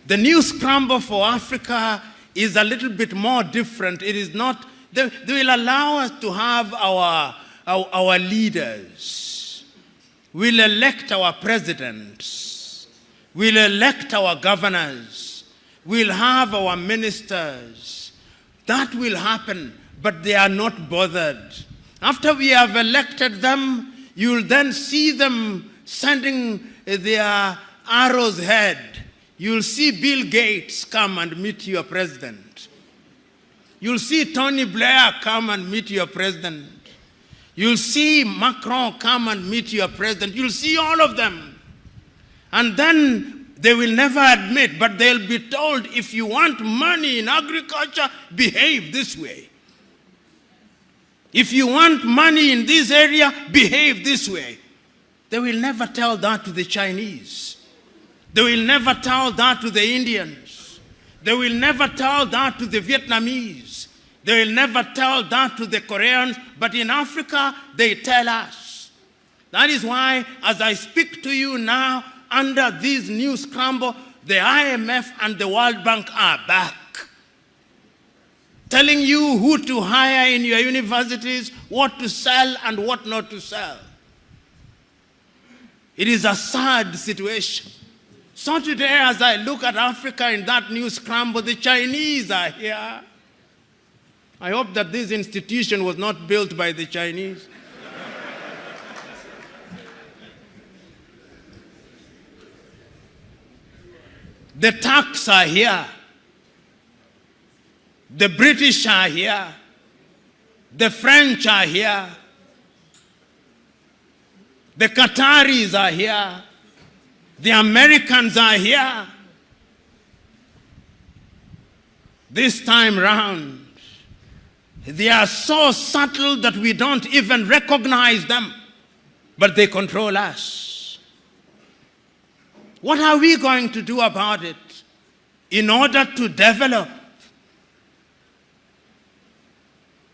The new scramble for Africa is a little bit more different. It is not, they will allow us to have our leaders. We'll elect our presidents. We'll elect our governors. We'll have our ministers. That will happen, but they are not bothered. After we have elected them, you'll then see them sending their arrows ahead. You'll see Bill Gates come and meet your president. You'll see Tony Blair come and meet your president. You'll see Macron come and meet your president. You'll see all of them. And then they will never admit, but they'll be told, if you want money in agriculture, behave this way. If you want money in this area, behave this way. They will never tell that to the Chinese. They will never tell that to the Indians. They will never tell that to the Vietnamese. They will never tell that to the Koreans. But in Africa, they tell us. That is why, as I speak to you now, under this new scramble, the IMF and the World Bank are back, telling you who to hire in your universities, what to sell and what not to sell. It is a sad situation. So today, as I look at Africa in that new scramble, the Chinese are here. I hope that this institution was not built by the Chinese. The Turks are here. The British are here. The French are here. The Qataris are here. The Americans are here. This time round, they are so subtle that we don't even recognize them, but they control us. What are we going to do about it in order to develop?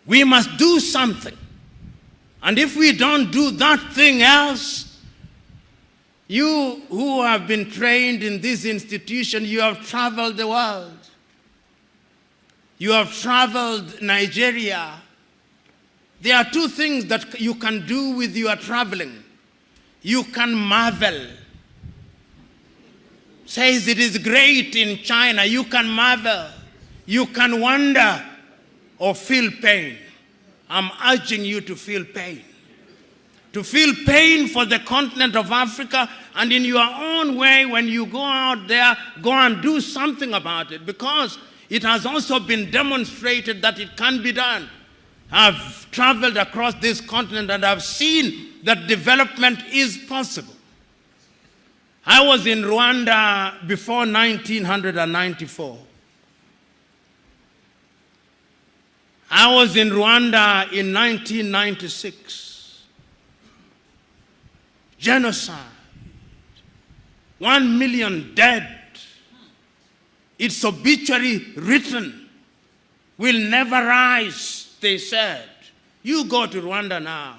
We must do something. And if we don't do that thing else, you who have been trained in this institution, you have traveled the world. You have traveled Nigeria. There are two things that you can do with your traveling. You can marvel. Says it is great in China. You can marvel. You can wonder or feel pain. I'm urging you to feel pain. To feel pain for the continent of Africa, and in your own way, when you go out there, go and do something about it, because it has also been demonstrated that it can be done. I've traveled across this continent and I've seen that development is possible. I was in Rwanda before 1994. I was in Rwanda in 1996. Genocide. 1 million dead. Its obituary written. Will never rise, they said. You go to Rwanda now.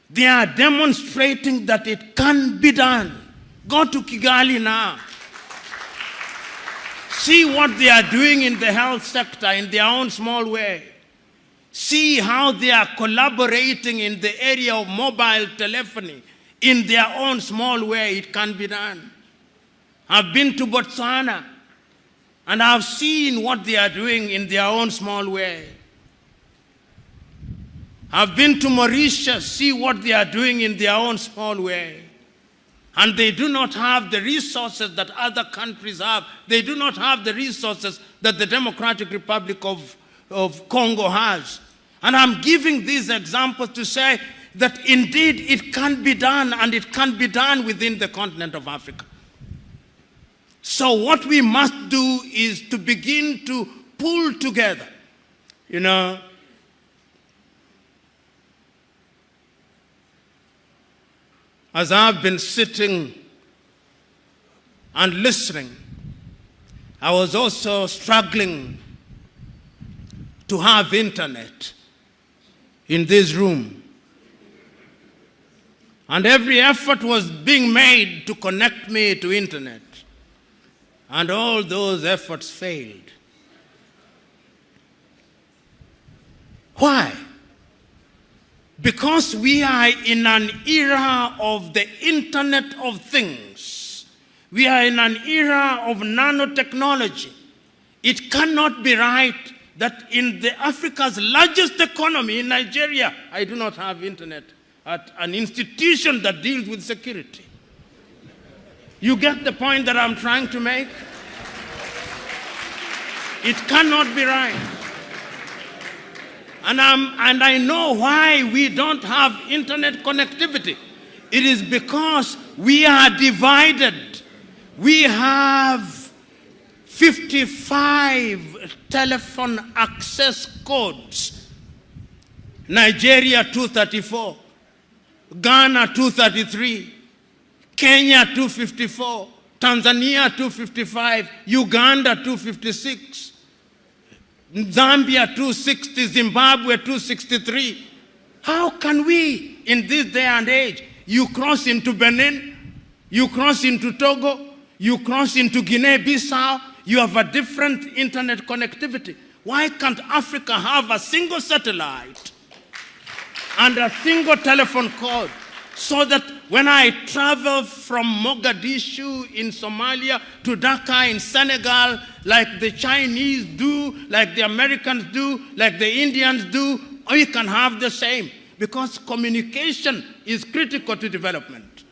They are demonstrating that it can be done. Go to Kigali now. See what they are doing in the health sector in their own small way. See how they are collaborating in the area of mobile telephony in their own small way. It can be done. I've been to Botswana and I've seen what they are doing in their own small way. I've been to Mauritius, see what they are doing in their own small way. And they do not have the resources that other countries have. They do not have the resources that the Democratic Republic of Congo has. And I'm giving these examples to say that indeed it can be done, and it can be done within the continent of Africa. So what we must do is to begin to pull together. You know, as I've been sitting and listening, I was also struggling to have internet in this room. And every effort was being made to connect me to internet. And all those efforts failed. Why? Because we are in an era of the Internet of Things. We are in an era of nanotechnology. It cannot be right that in Africa's largest economy, in Nigeria, I do not have internet at an institution that deals with security. You get the point that I'm trying to make? It cannot be right. And I know why we don't have internet connectivity. It is because we are divided. We have 55 telephone access codes. Nigeria 234, Ghana 233, Kenya 254, Tanzania 255, Uganda 256, Zambia 260, Zimbabwe 263. How can we, in this day and age, you cross into Benin, you cross into Togo, you cross into Guinea-Bissau, you have a different internet connectivity. Why can't Africa have a single satellite and a single telephone code so that when I travel from Mogadishu in Somalia to Dhaka in Senegal, like the Chinese do, like the Americans do, like the Indians do, we can have the same, because communication is critical to development.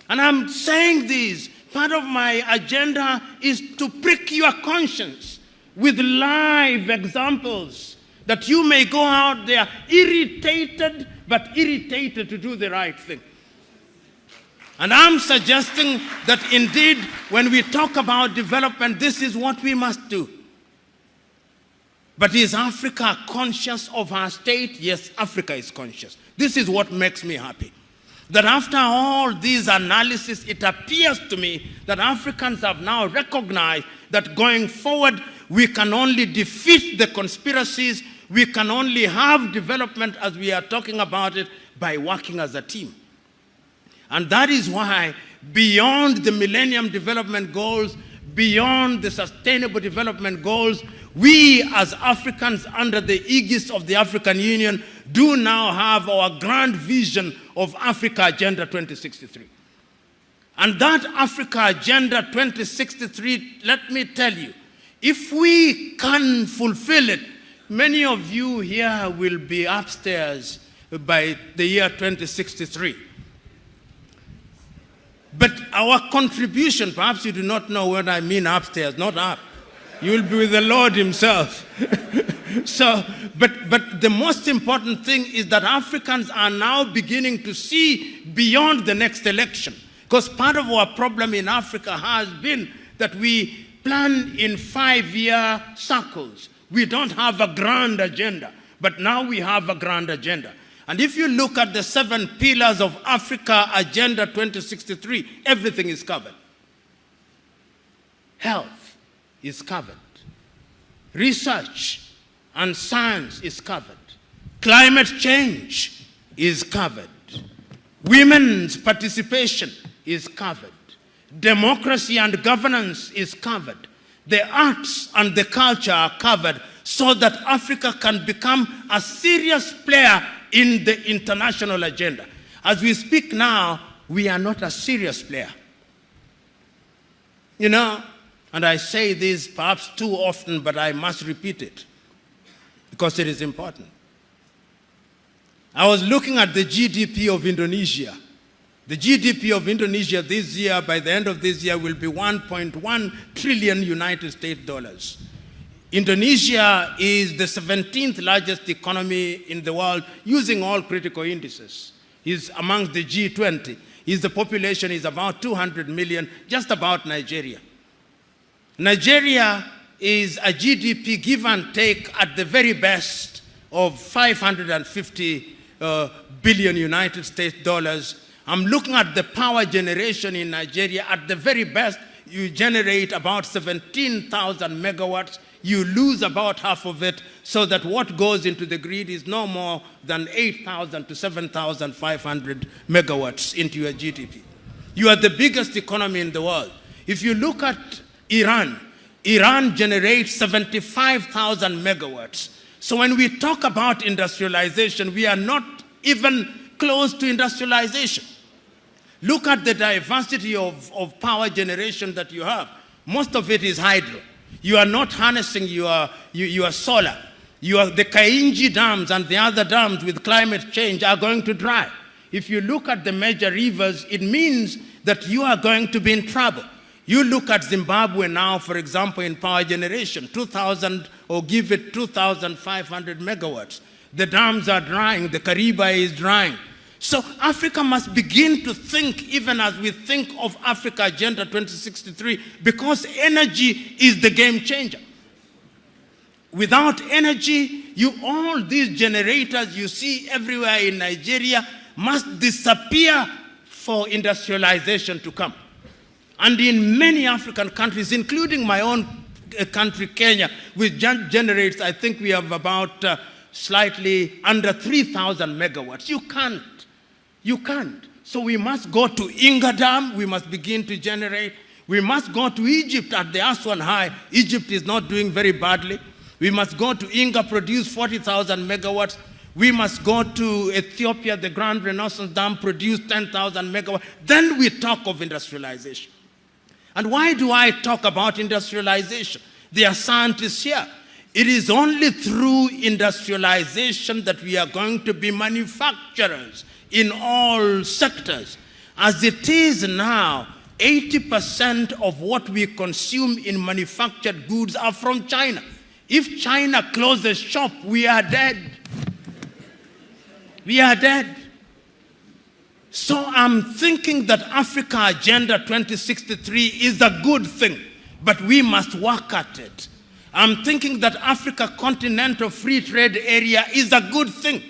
And I'm saying this, part of my agenda is to prick your conscience with live examples, that you may go out there irritated, but irritated to do the right thing. And I'm suggesting that indeed, when we talk about development, this is what we must do. But is Africa conscious of her state? Yes, Africa is conscious. This is what makes me happy. That after all these analysis, it appears to me that Africans have now recognized that going forward, we can only defeat the conspiracies, we can only have development as we are talking about it by working as a team. And that is why, beyond the Millennium Development Goals, beyond the Sustainable Development Goals, we as Africans under the aegis of the African Union do now have our grand vision of Africa Agenda 2063. And that Africa Agenda 2063, let me tell you, if we can fulfill it, many of you here will be upstairs by the year 2063. But our contribution, perhaps you do not know what I mean upstairs, not up. You will be with the Lord himself. But the most important thing is that Africans are now beginning to see beyond the next election. Because part of our problem in Africa has been that we plan in 5-year circles. We don't have a grand agenda, but now we have a grand agenda. And if you look at the 7 pillars of Africa Agenda 2063, everything is covered. Health is covered. Research and science is covered. Climate change is covered. Women's participation is covered. Democracy and governance is covered. The arts and the culture are covered so that Africa can become a serious player in the international agenda. As we speak now, we are not a serious player. You know, and I say this perhaps too often, but I must repeat it because it is important. I was looking at the GDP of Indonesia. The GDP of Indonesia this year, by the end of this year, will be 1.1 trillion United States dollars. Indonesia is the 17th largest economy in the world using all critical indices. It's amongst the G20. The population is about 200 million, just about Nigeria. Nigeria is a GDP give and take at the very best of 550 billion United States dollars. I'm looking at the power generation in Nigeria. At the very best, you generate about 17,000 megawatts. You lose about half of it, so that what goes into the grid is no more than 8,000 to 7,500 megawatts into your GDP. You are the biggest economy in the world. If you look at Iran, Iran generates 75,000 megawatts. So when we talk about industrialization, we are not even close to industrialization. Look at the diversity of power generation that you have. Most of it is hydro. You are not harnessing your solar. The Kainji dams and the other dams with climate change are going to dry. If you look at the major rivers, it means that you are going to be in trouble. You look at Zimbabwe now, for example, in power generation, 2,000 or give it 2,500 megawatts. The dams are drying, the Kariba is drying. So Africa must begin to think, even as we think of Africa Agenda 2063, because energy is the game changer. Without energy, all these generators you see everywhere in Nigeria must disappear for industrialization to come. And in many African countries, including my own country, Kenya, which generates, I think we have about slightly under 3,000 megawatts. You can't. You can't. So we must go to Inga Dam. We must begin to generate. We must go to Egypt at the Aswan High. Egypt is not doing very badly. We must go to Inga, produce 40,000 megawatts. We must go to Ethiopia, the Grand Renaissance Dam, produce 10,000 megawatts. Then we talk of industrialization. And why do I talk about industrialization? There are scientists here. It is only through industrialization that we are going to be manufacturers in all sectors. As it is now, 80% of what we consume in manufactured goods are from China. If China closes shop, we are dead. We are dead. So I'm thinking that Africa Agenda 2063 is a good thing, but we must work at it. I'm thinking that Africa Continental Free Trade Area is a good thing.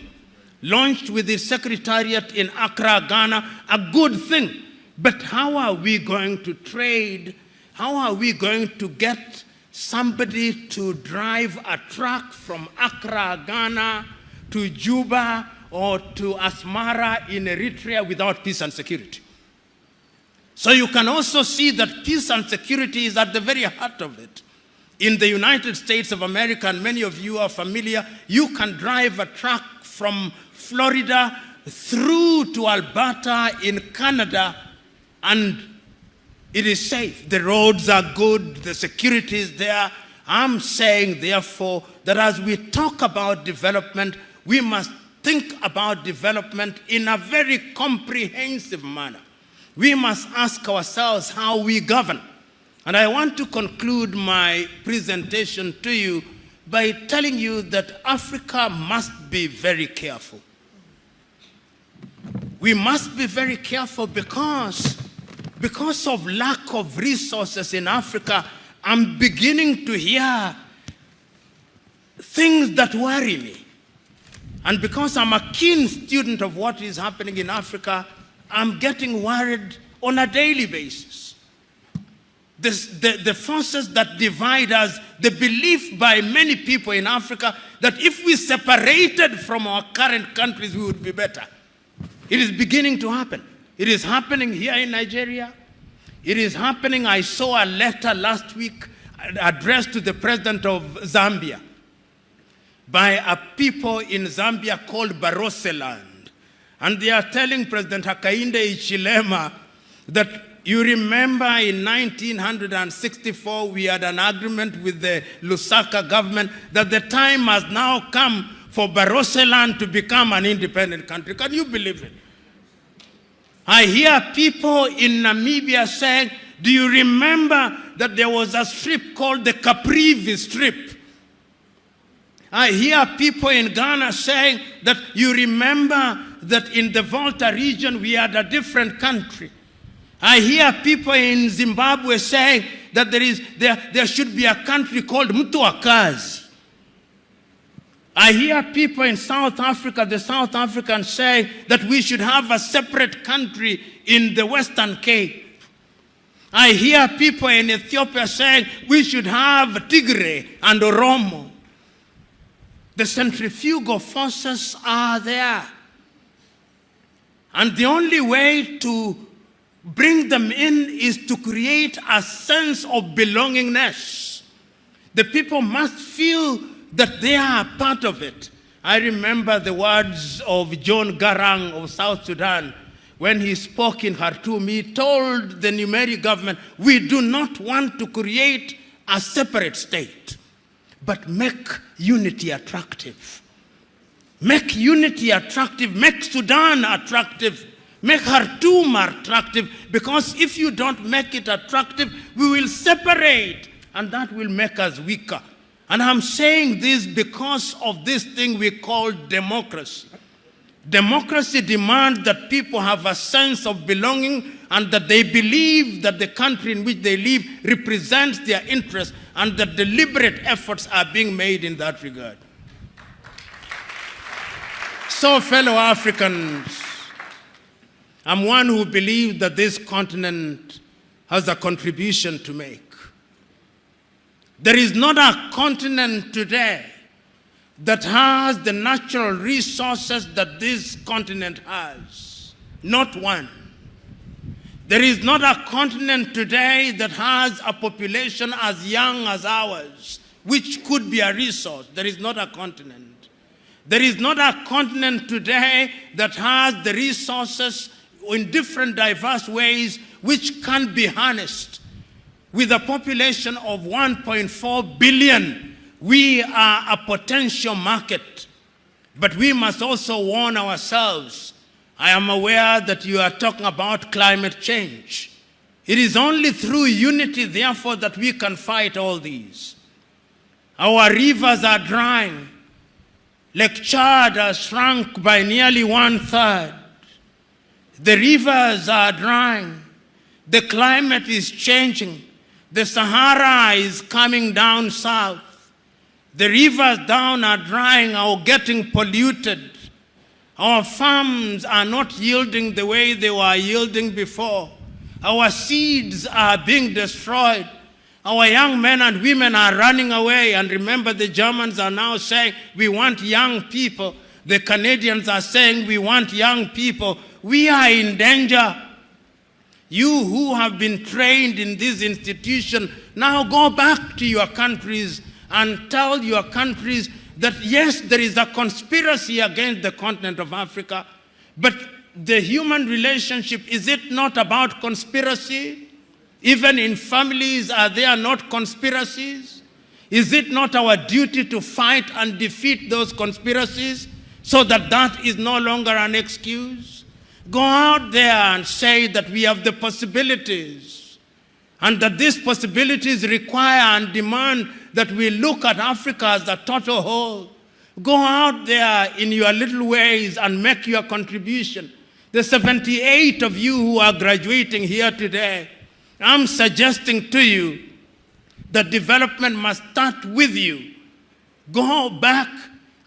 Launched with the Secretariat in Accra, Ghana, a good thing. But how are we going to trade? How are we going to get somebody to drive a truck from Accra, Ghana to Juba or to Asmara in Eritrea without peace and security? So you can also see that peace and security is at the very heart of it. In the United States of America, and many of you are familiar, you can drive a truck from Florida through to Alberta in Canada, and it is safe. The roads are good, the security is there. I'm saying, therefore, that as we talk about development, we must think about development in a very comprehensive manner. We must ask ourselves how we govern. And I want to conclude my presentation to you by telling you that Africa must be very careful. We must be very careful because of lack of resources in Africa. I'm beginning to hear things that worry me. And because I'm a keen student of what is happening in Africa, I'm getting worried on a daily basis. The forces that divide us, the belief by many people in Africa that if we separated from our current countries, we would be better. It is beginning to happen. It is happening here in Nigeria. It is happening. I saw a letter last week addressed to the president of Zambia by a people in Zambia called Baroseland. And they are telling President Hakainde Hichilema that you remember in 1964, we had an agreement with the Lusaka government that the time has now come for Baroseland to become an independent country. Can you believe it? I hear people in Namibia saying, do you remember that there was a strip called the Caprivi Strip? I hear people in Ghana saying that you remember that in the Volta region we had a different country. I hear people in Zimbabwe saying that there should be a country called Mtuakazi. I hear people in South Africa, the South Africans, saying that we should have a separate country in the Western Cape. I hear people in Ethiopia saying we should have Tigray and Oromo. The centrifugal forces are there. And the only way to bring them in is to create a sense of belongingness. The people must feel that they are part of it. I remember the words of John Garang of South Sudan. When he spoke in Khartoum, he told the Numeri government, we do not want to create a separate state, but make unity attractive. Make unity attractive, make Sudan attractive, make Khartoum attractive, because if you don't make it attractive, we will separate, and that will make us weaker. And I'm saying this because of this thing we call democracy. Democracy demands that people have a sense of belonging and that they believe that the country in which they live represents their interests and that deliberate efforts are being made in that regard. So, fellow Africans, I'm one who believes that this continent has a contribution to make. There is not a continent today that has the natural resources that this continent has. Not one. There is not a continent today that has a population as young as ours, which could be a resource. There is not a continent. There is not a continent today that has the resources in different diverse ways which can be harnessed. With a population of 1.4 billion, we are a potential market, but we must also warn ourselves. I am aware that you are talking about climate change. It is only through unity, therefore, that we can fight all these. Our rivers are drying. Lake Chad has shrunk by nearly 1/3. The rivers are drying. The climate is changing. The Sahara is coming down south. The rivers down are drying or getting polluted. Our farms are not yielding the way they were yielding before. Our seeds are being destroyed. Our young men and women are running away. And remember, the Germans are now saying, we want young people. The Canadians are saying, we want young people. We are in danger. You who have been trained in this institution, now go back to your countries and tell your countries that yes, there is a conspiracy against the continent of Africa, but the human relationship, is it not about conspiracy? Even in families, are there not conspiracies? Is it not our duty to fight and defeat those conspiracies so that that is no longer an excuse? Go out there and say that we have the possibilities and that these possibilities require and demand that we look at Africa as a total whole. Go out there in your little ways and make your contribution. The 78 of you who are graduating here today, I'm suggesting to you that development must start with you. Go back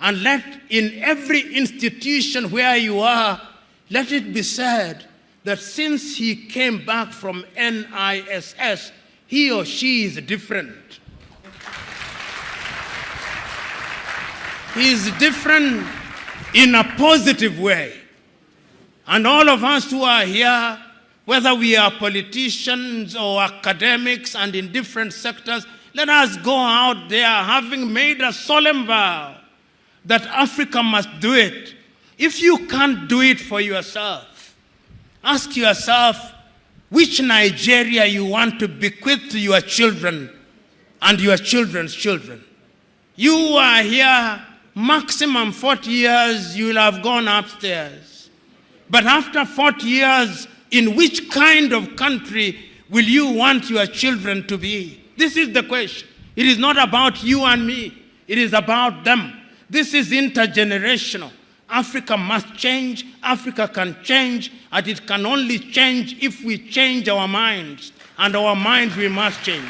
and let in every institution where you are, let it be said that since he came back from NISS, he or she is different. He is different in a positive way. And all of us who are here, whether we are politicians or academics and in different sectors, let us go out there having made a solemn vow that Africa must do it. If you can't do it for yourself, ask yourself which Nigeria you want to bequeath to your children and your children's children. You are here, maximum 40 years, you will have gone upstairs. But after 40 years, in which kind of country will you want your children to be? This is the question. It is not about you and me. It is about them. This is intergenerational. Africa must change. Africa can change. And it can only change if we change our minds. And our minds we must change.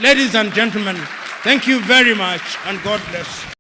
Ladies and gentlemen, thank you very much, and God bless.